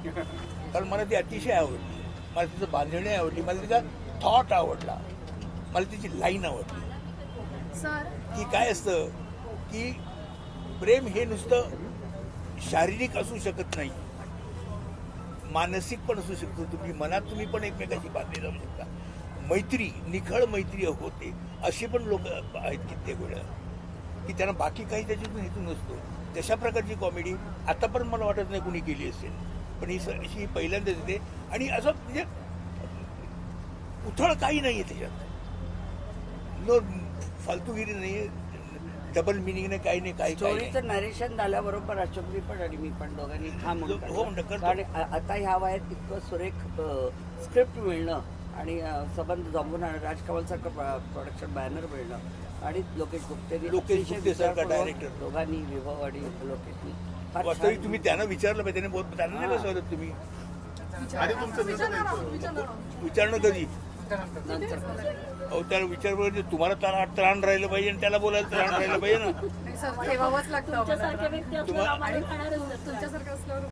कारण मला ती अतिशय आवडली. मला तिचं बांधणी आवडली, मला तिचा थॉट आवडला, मला तिची लाईन आवडली. सर की काय असतं की प्रेम हे नुसतं शारीरिक असू शकत नाही, मानसिक पण असू शकतो. तुम्ही मनात तुम्ही पण एकमेकाशी बांधले जाऊ शकता. मैत्री, निखळ मैत्री होते. अशी पण लोक आहेत कित्येक वेळा की त्यांना बाकी काही त्याच्यातून हेतू नसतो. तशा प्रकारची कॉमेडी आता पण मला वाटत नाही कुणी केली असेल, पण ही अशी पहिल्यांदाच येते. आणि असं म्हणजे उथळ काही नाही आहे त्याच्यात, नो फालतूगिरी नाही आहे, डबल मिनिंग नाही, काही नाही, काही स्टोरीचं नरेशन झाल्याबरोबर अशोकनी पण आणि मी पण दोघांनी हो, करतो. कारण आता ह्या वयात इतकं सुरेख स्क्रिप्ट मिळणं आणि संबंध जमवून राजकमलसारखं प्रोडक्शन बॅनर मिळणं आणि लोकेश गुप्ते सारखा डायरेक्टर, दोघांनी विभव आणि लोकेशनी फार वास्तविक छान. तुम्ही त्यांना विचारलं पाहिजे, त्यांना नाही बसवलं तुम्ही. विचारणं कधी नंतर अहो त्याला विचार पाहिजे, तुम्हाला त्राण राहिलं पाहिजे आणि त्याला बोलायला त्राण राहिलं पाहिजे ना. सर ठेवावंच लागतं आम्हाला. तुमच्यासारख्या व्यक्ती आपल्याला मागे खाणारच नसतात. तुमच्यासारखं असल्यावर